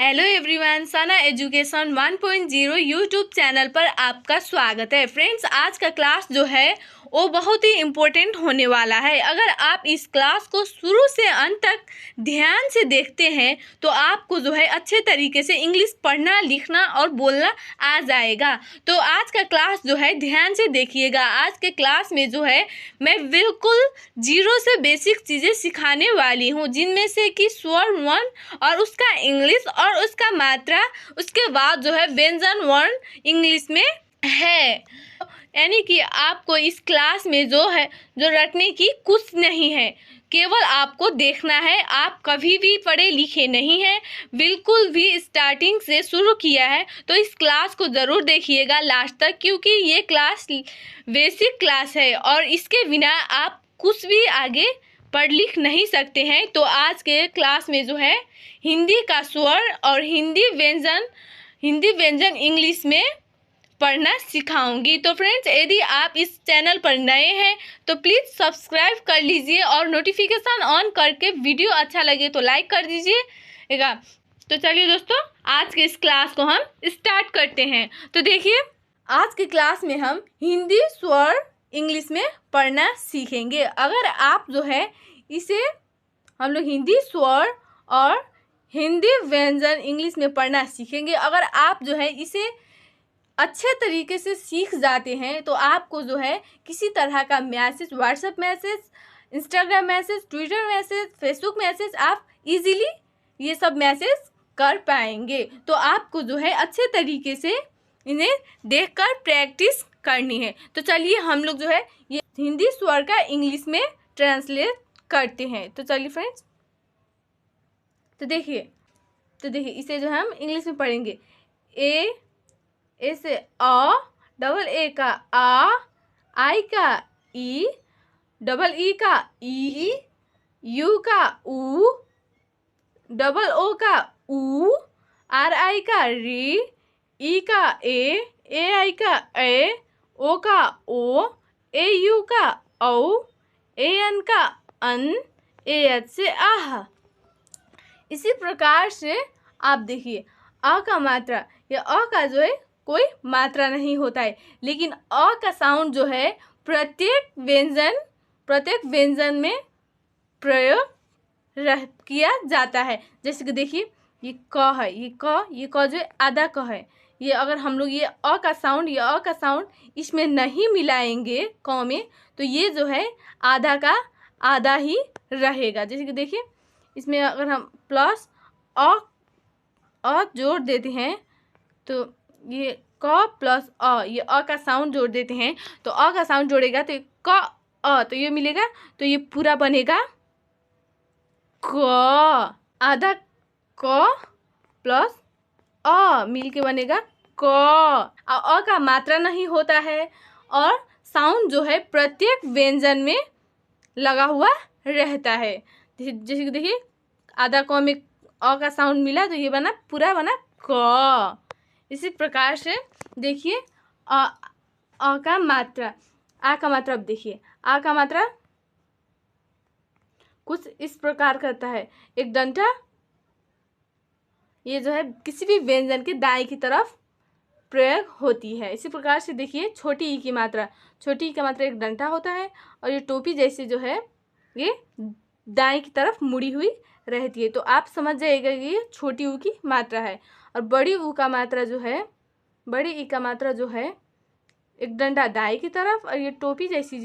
Hello everyone, सना education 1.0 YouTube channel पर आपका स्वागत है। फ्रेंड्स, आज का क्लास जो है वो बहुत ही इम्पोर्टेंट होने वाला है। अगर आप इस क्लास को शुरू से अंत तक ध्यान से देखते हैं तो आपको जो है अच्छे तरीके से इंग्लिश पढ़ना, लिखना और बोलना आ जाएगा। तो आज का क्लास जो है ध्यान से देखिएगा। आज के क्लास में जो है मैं बिल्कुल जीरो से बेसिक चीज़ें सिखाने वाली हूँ, जिनमें से कि स्वर वन और उसका इंग्लिश और उसका मात्रा, उसके बाद जो है व्यंजन वर्ण इंग्लिश में है। यानी कि आपको इस क्लास में जो है जो रटने की कुछ नहीं है, केवल आपको देखना है। आप कभी भी पढ़े लिखे नहीं हैं, बिल्कुल भी स्टार्टिंग से शुरू किया है तो इस क्लास को ज़रूर देखिएगा लास्ट तक, क्योंकि ये क्लास बेसिक क्लास है और इसके बिना आप कुछ भी आगे पढ़ लिख नहीं सकते हैं। तो आज के क्लास में जो है हिंदी का स्वर और हिंदी व्यंजन इंग्लिश में पढ़ना सिखाऊंगी। तो फ्रेंड्स, यदि आप इस चैनल पर नए हैं तो प्लीज़ सब्सक्राइब कर लीजिए और नोटिफिकेशन ऑन करके वीडियो अच्छा लगे तो लाइक कर दीजिएगा। तो चलिए दोस्तों, आज के इस क्लास को हम स्टार्ट करते हैं। तो देखिए, आज की क्लास में हम हिंदी स्वर इंग्लिश में पढ़ना सीखेंगे। अगर आप जो है इसे हम लोग हिंदी स्वर और हिंदी व्यंजन इंग्लिश में पढ़ना सीखेंगे। अगर आप जो है इसे अच्छे तरीके से सीख जाते हैं तो आपको जो है किसी तरह का message, WhatsApp message, Instagram message, Twitter message, Facebook message, आप इजीली ये सब मैसेज कर पाएंगे। तो आपको जो है अच्छे तरीके से इन्हें देखकर प्रैक्टिस करनी है। तो चलिए हम लोग जो है ये हिंदी स्वर का इंग्लिश में ट्रांसलेट करते हैं। तो चलिए फ्रेंड्स, तो देखिए इसे जो हम इंग्लिश में पढ़ेंगे। ए से अ, डबल ए का आ, आई का ई, डबल ई का ई, यू का ऊ, डबल ओ का ऊ, आर आई का री, ई का ए आई का ए, ओ का ओ, ए यू का औ, ए एन का अन, ए एच से आह। इसी प्रकार से आप देखिए अ का मात्रा, या अ का जो है कोई मात्रा नहीं होता है, लेकिन अ का साउंड जो है प्रत्येक व्यंजन में प्रयोग किया जाता है। जैसे कि देखिए ये क है, ये क जो है आधा क है। ये अगर हम लोग ये अ का साउंड इसमें नहीं मिलाएंगे क में तो ये जो है आधा का आधा ही रहेगा। जैसे कि देखिए इसमें अगर हम प्लस अ जोड़ देते हैं तो ये क प्लस अ, ये अ का साउंड जोड़ देते हैं तो अ का साउंड जोड़ेगा तो ये क अ, तो ये मिलेगा, तो ये पूरा बनेगा क, आधा क प्लस अ मिल के बनेगा क। अ का मात्रा नहीं होता है और साउंड जो है प्रत्येक व्यंजन में लगा हुआ रहता है। जैसे कि देखिए आधा क में अ का साउंड मिला तो ये पूरा बना क। इसी प्रकार से देखिए अ का मात्रा, आ का मात्रा, अब देखिए आ का मात्रा कुछ इस प्रकार करता है। एक डंठा, ये जो है किसी भी व्यंजन के दाएं की तरफ प्रयोग होती है। इसी प्रकार से देखिए छोटी ई की मात्रा, एक डंठा होता है और ये टोपी जैसे जो है ये दाएं की तरफ मुड़ी हुई रहती है। तो आप समझ जाइएगा कि ये छोटी ऊ की मात्रा है। और बड़ी ऊ का मात्रा जो है, बड़ी ई का मात्रा जो है एक डंडा दाएं की तरफ और ये टोपी जैसी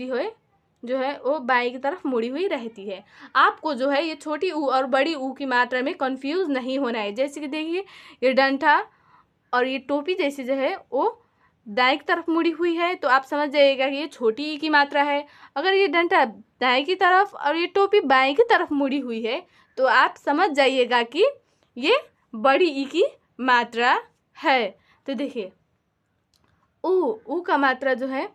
जो है वो बाएं की तरफ मुड़ी हुई रहती है। आपको जो है ये छोटी ऊ और बड़ी ऊ की मात्रा में कंफ्यूज नहीं होना है। जैसे कि देखिए ये डंठा और ये टोपी जैसी जो है वो दाएं की तरफ मुड़ी हुई है तो आप समझ जाइएगा कि ये छोटी ई की मात्रा है। अगर ये डंठा दाएं की तरफ और ये टोपी बाएं की तरफ मुड़ी हुई है तो आप समझ जाइएगा कि ये बड़ी ई की मात्रा है। तो देखिए ऊ का मात्रा जो है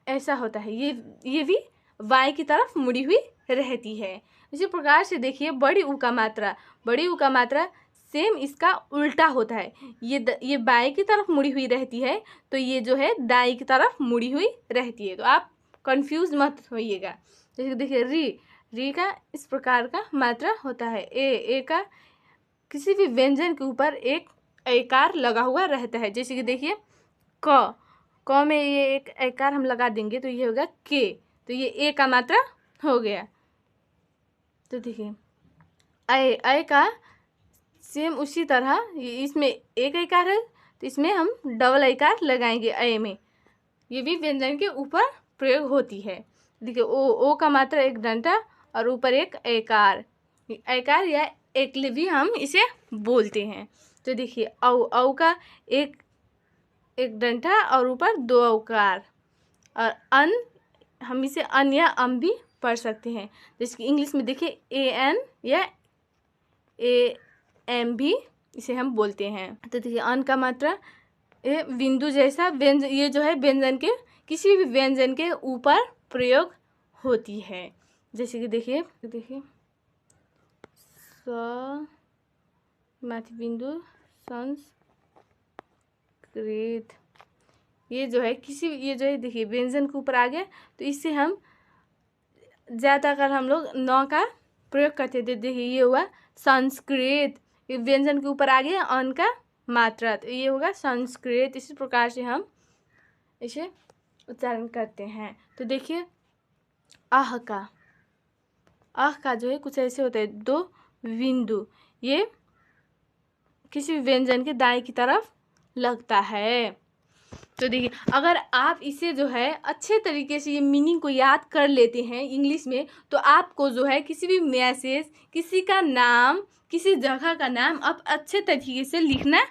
ऐसा होता है, ये भी बाएं की तरफ मुड़ी हुई रहती है। इसी प्रकार से देखिए बड़ी ऊ का मात्रा सेम इसका उल्टा होता है। ये बाएं की तरफ मुड़ी हुई रहती है तो ये जो है दाएं की तरफ मुड़ी हुई रहती है। तो आप कंफ्यूज मत होइएगा। जैसे देखिए री का इस प्रकार का मात्रा होता है। ए का किसी भी व्यंजन के ऊपर एक एकार लगा हुआ रहता है। जैसे कि देखिए क में ये एक एकार हम लगा देंगे तो ये होगा के, तो ये ए का मात्रा हो गया। तो देखिए ऐ का सेम उसी तरह इसमें एक एकार है तो इसमें हम डबल एकार लगाएंगे ऐ में, ये भी व्यंजन के ऊपर प्रयोग होती है। देखिए ओ का मात्रा एक डंडा और ऊपर एक एकार या एकले भी हम इसे बोलते हैं। तो देखिए औ का एक डंडा और ऊपर दो औकार, और अन हम इसे अन या अम भी पढ़ सकते हैं। जैसे कि इंग्लिश में देखिए AN या AM भी इसे हम बोलते हैं। तो देखिए अन का मात्रा ये बिंदु जैसा व्यंजन, ये जो है व्यंजन के किसी भी व्यंजन के ऊपर प्रयोग होती है। जैसे कि देखिए माथि बिंदु संस्कृत, ये जो है ये जो है देखिए व्यंजन के ऊपर आ गया तो इससे हम ज़्यादातर हम लोग न का प्रयोग करते थे। देखिए ये हुआ संस्कृत, ये व्यंजन के ऊपर आ गया अन का मात्रा, तो ये होगा संस्कृत। इसी प्रकार से हम इसे उच्चारण करते हैं। तो देखिए आह का जो है कुछ ऐसे होता है, दो बिंदु, ये किसी भी व्यंजन के दाएं की तरफ लगता है। तो देखिए अगर आप इसे जो है अच्छे तरीके से ये मीनिंग को याद कर लेते हैं इंग्लिश में, तो आपको जो है किसी भी मैसेज, किसी का नाम, किसी जगह का आप अच्छे तरीके से लिखना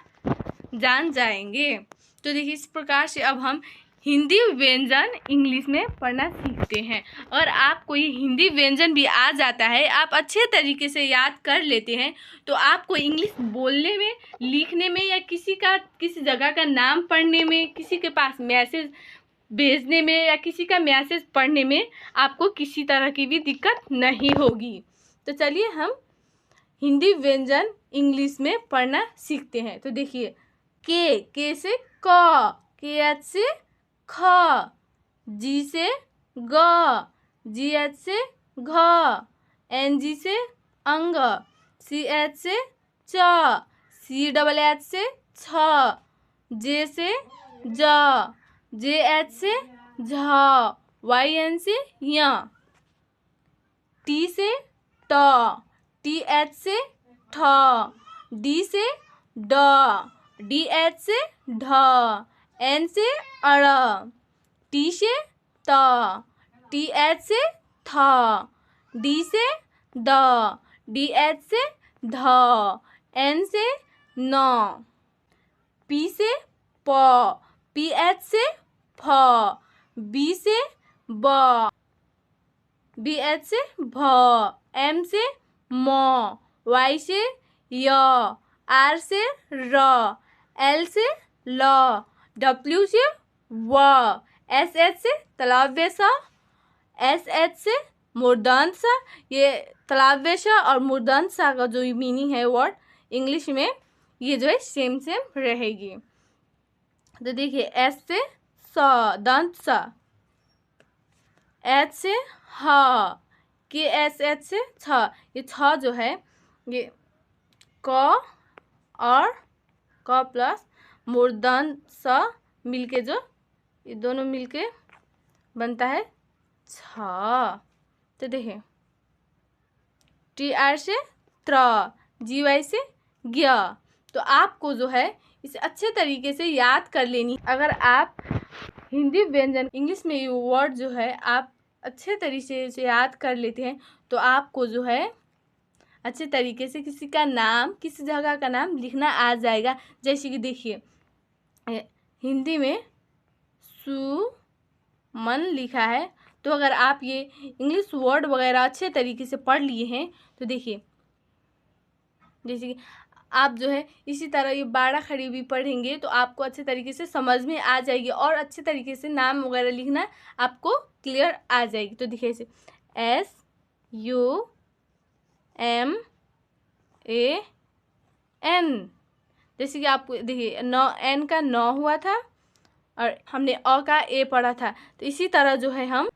जान जाएंगे। तो देखिए इस प्रकार से अब हम हिंदी व्यंजन इंग्लिश में पढ़ना सीखते हैं। और आपको ये हिंदी व्यंजन भी आ जाता है, आप अच्छे तरीके से याद कर लेते हैं, तो आपको इंग्लिश बोलने में, लिखने में, या किसी जगह का नाम पढ़ने में, किसी के पास मैसेज भेजने में, या किसी का मैसेज पढ़ने में आपको किसी तरह की भी दिक्कत नहीं होगी। तो चलिए हम हिंदी व्यंजन इंग्लिश में पढ़ना सीखते हैं। तो देखिए के से क, KH से ख, जी से ग, GH से घ, NG से अंग, CH से च, CH से छ, J से ज, JH से झ, YN से य, T से ट, TH से ठ, D से ड, DH से ढ, N से अड़, T से त, TH से थ, D से द, DH से ध, N से न, P से प, PH से फ, B से ब, BH से भ, M से म, Y से य, R से र, L से ल, W से व, SH से तलव्य स, SH से मूर्धन्य स। ये तलव्य स और मूर्धन्य स का जो मीनिंग है वर्ड इंग्लिश में, ये जो है सेम रहेगी। तो देखिए S से स, दंत स, H से ह, KSH से छ, ये छ जो है ये क और क प्लस मूर्धन्य स मिलके जो ये दोनों मिलके बनता है छ। तो देखिए TR से त्र, GY से ज्ञ। तो आपको जो है इसे अच्छे तरीके से याद कर लेनी। अगर आप हिंदी व्यंजन इंग्लिश में ये वर्ड जो है आप अच्छे तरीके से याद कर लेते हैं, तो आपको जो है अच्छे तरीके से किसी का नाम, किसी जगह का नाम लिखना आ जाएगा। जैसे कि देखिए हिंदी में सुमन लिखा है, तो अगर आप ये इंग्लिश वर्ड वगैरह अच्छे तरीके से पढ़ लिए हैं तो देखिए जैसे कि आप जो है इसी तरह ये बाड़ा खड़ी भी पढ़ेंगे तो आपको अच्छे तरीके से समझ में आ जाएगी और अच्छे तरीके से नाम वगैरह लिखना आपको क्लियर आ जाएगी। तो देखिए ऐसे SUMAN, जैसे कि आपको देखिए N का 9 हुआ था और हमने अ का ए पढ़ा था, तो इसी तरह जो है हम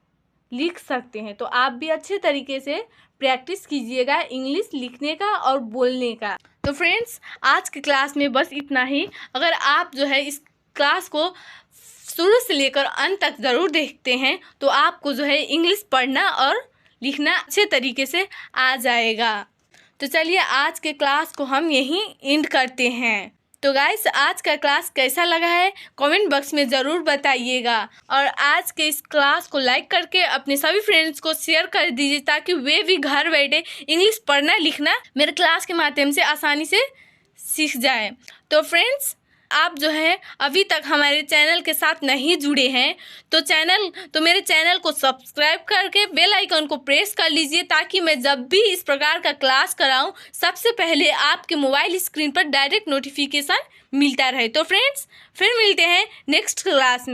लिख सकते हैं। तो आप भी अच्छे तरीके से प्रैक्टिस कीजिएगा इंग्लिश लिखने का और बोलने का। तो फ्रेंड्स, आज की क्लास में बस इतना ही। अगर आप जो है इस क्लास को शुरू से लेकर अंत तक ज़रूर देखते हैं तो आपको जो है इंग्लिश पढ़ना और लिखना अच्छे तरीके से आ जाएगा। तो चलिए आज के क्लास को हम यहीं एंड करते हैं। तो गाइस, आज का क्लास कैसा लगा है कमेंट बॉक्स में ज़रूर बताइएगा, और आज के इस क्लास को लाइक करके अपने सभी फ्रेंड्स को शेयर कर दीजिए ताकि वे भी घर बैठे इंग्लिश पढ़ना लिखना मेरे क्लास के माध्यम से आसानी से सीख जाए। तो फ्रेंड्स, आप जो है अभी तक हमारे चैनल के साथ नहीं जुड़े हैं तो मेरे चैनल को सब्सक्राइब करके बेल आइकन को प्रेस कर लीजिए ताकि मैं जब भी इस प्रकार का क्लास कराऊं सबसे पहले आपके मोबाइल स्क्रीन पर डायरेक्ट नोटिफिकेशन मिलता रहे। तो फ्रेंड्स, फिर मिलते हैं नेक्स्ट क्लास में।